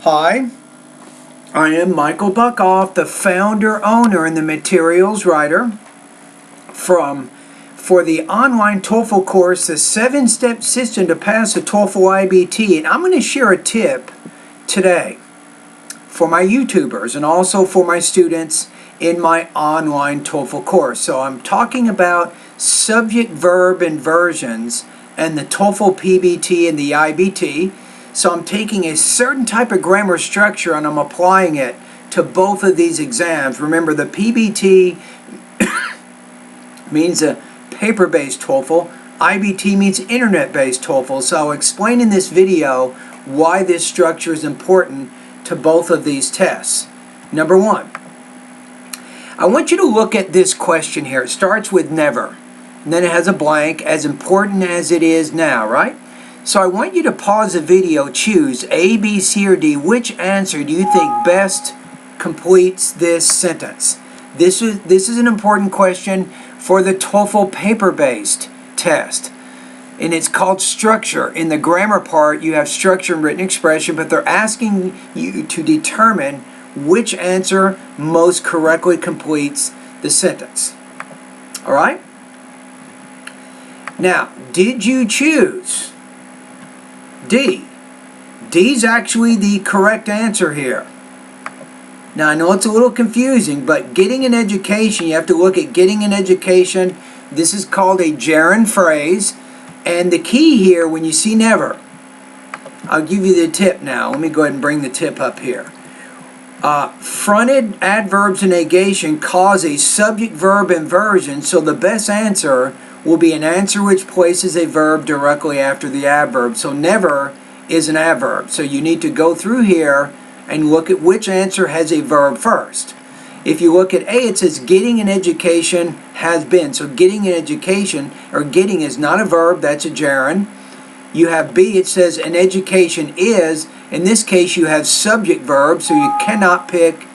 Hi, I am Michael Buckoff, the founder, owner, and the materials writer for the online TOEFL course, the 7-step system to pass the TOEFL iBT. And I'm going to share a tip today for my YouTubers and also for my students in my online TOEFL course. So I'm talking about subject-verb inversions and the TOEFL PBT and the iBT. So I'm taking a certain type of grammar structure and I'm applying it to both of these exams. Remember, the PBT means a paper-based TOEFL. iBT means internet-based TOEFL. So I'll explain in this video why this structure is important to both of these tests. Number one, I want you to look at this question here. It starts with never, and then it has a blank, as important as it is now, right? So I want you to pause the video, choose A, B, C, or D. Which answer do you think best completes this sentence? This is an important question for the TOEFL paper-based test. And it's called structure. In the grammar part, you have structure and written expression, but they're asking you to determine which answer most correctly completes the sentence. All right? Now, did you choose D? D's actually the correct answer here. Now, I know it's a little confusing, but getting an education, you have to look at getting an education. This is called a gerund phrase. And the key here, when you see never, I'll give you the tip now. Let me go ahead and bring the tip up here. Fronted adverbs and negation cause a subject-verb inversion, so the best answer will be an answer which places a verb directly after the adverb. So never is an adverb. So you need to go through here and look at which answer has a verb first. If you look at A, it says getting an education has been. So getting an education, or getting, is not a verb, that's a gerund. You have B, it says an education is. In this case, you have subject verb, so you cannot pick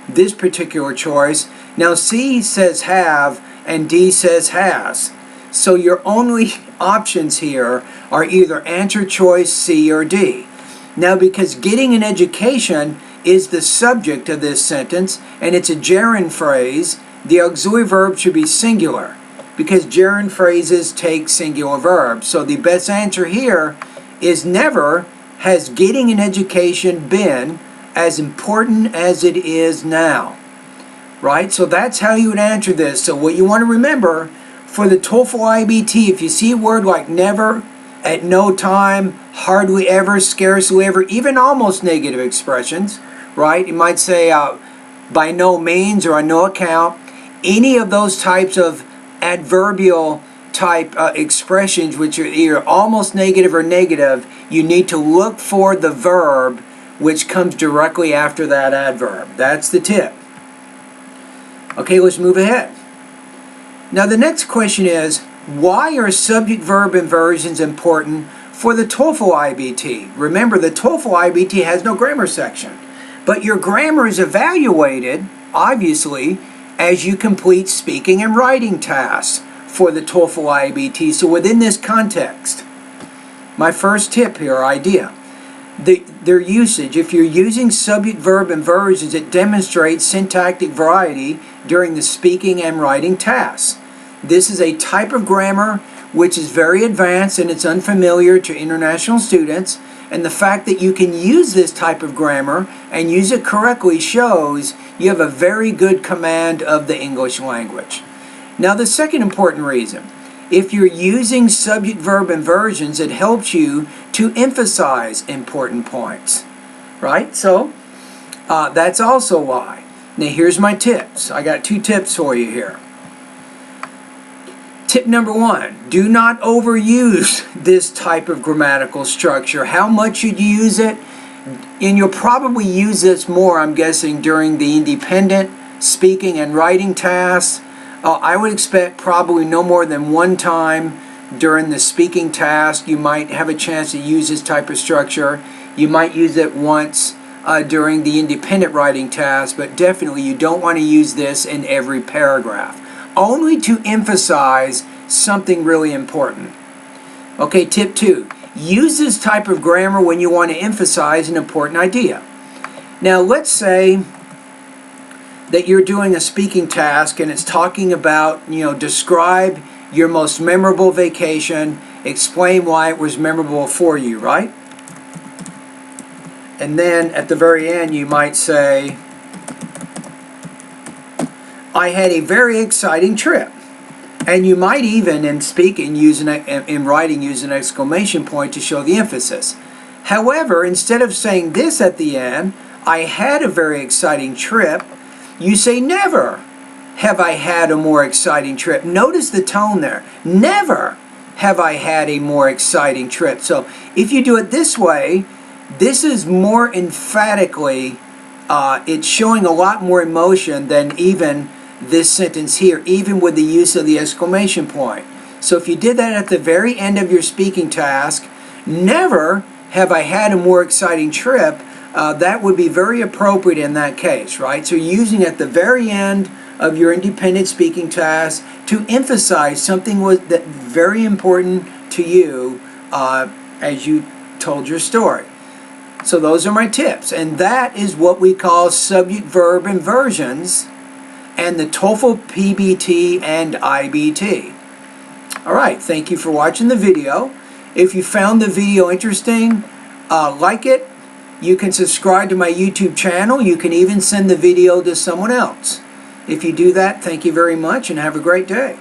this particular choice. Now C says have, and D says has. So your only options here are either answer choice C or D. Now, because getting an education is the subject of this sentence, and it's a gerund phrase, the auxiliary verb should be singular, because gerund phrases take singular verbs. So the best answer here is never has getting an education been as important as it is now. Right? So that's how you would answer this. So what you want to remember for the TOEFL iBT, if you see a word like never, at no time, hardly ever, scarcely ever, even almost negative expressions, right? You might say by no means or on no account. Any of those types of adverbial type expressions which are either almost negative or negative, you need to look for the verb which comes directly after that adverb. That's the tip. Okay, let's move ahead. Now the next question is, why are subject-verb inversions important for the TOEFL iBT? Remember, the TOEFL iBT has no grammar section, but your grammar is evaluated, obviously, as you complete speaking and writing tasks for the TOEFL iBT. So within this context, my first tip here, idea, their usage. If you're using subject-verb inversions, it demonstrates syntactic variety during the speaking and writing tasks. This is a type of grammar which is very advanced and it's unfamiliar to international students, and the fact that you can use this type of grammar and use it correctly shows you have a very good command of the English language. Now the second important reason, if you're using subject-verb inversions, it helps you to emphasize important points, right? So that's also why. Now here's my tips. I got 2 tips for you here. Tip number 1, do not overuse this type of grammatical structure. How much should you use it? And you'll probably use this more, I'm guessing, during the independent speaking and writing tasks. I would expect probably no more than 1 time during the speaking task you might have a chance to use this type of structure. You might use it once during the independent writing task, but definitely you don't want to use this in every paragraph. Only to emphasize something really important. Okay, tip 2. use this type of grammar when you want to emphasize an important idea. Now, let's say that you're doing a speaking task and it's talking about, describe your most memorable vacation, explain why it was memorable for you, right? And then at the very end you might say, I had a very exciting trip. And you might even, in speaking, in writing, use an exclamation point to show the emphasis. However, instead of saying this at the end, I had a very exciting trip, you say, never have I had a more exciting trip. Notice the tone there. Never have I had a more exciting trip. So if you do it this way, this is more emphatically, it's showing a lot more emotion than even this sentence here, even with the use of the exclamation point. So if you did that at the very end of your speaking task, never have I had a more exciting trip, that would be very appropriate in that case, right? So using at the very end of your independent speaking task to emphasize something that very important to you as you told your story. So those are my tips, and that is what we call subject-verb inversions and the TOEFL PBT and iBT. Alright, thank you for watching the video. If you found the video interesting, like it. You can subscribe to my YouTube channel. You can even send the video to someone else. If you do that, thank you very much and have a great day.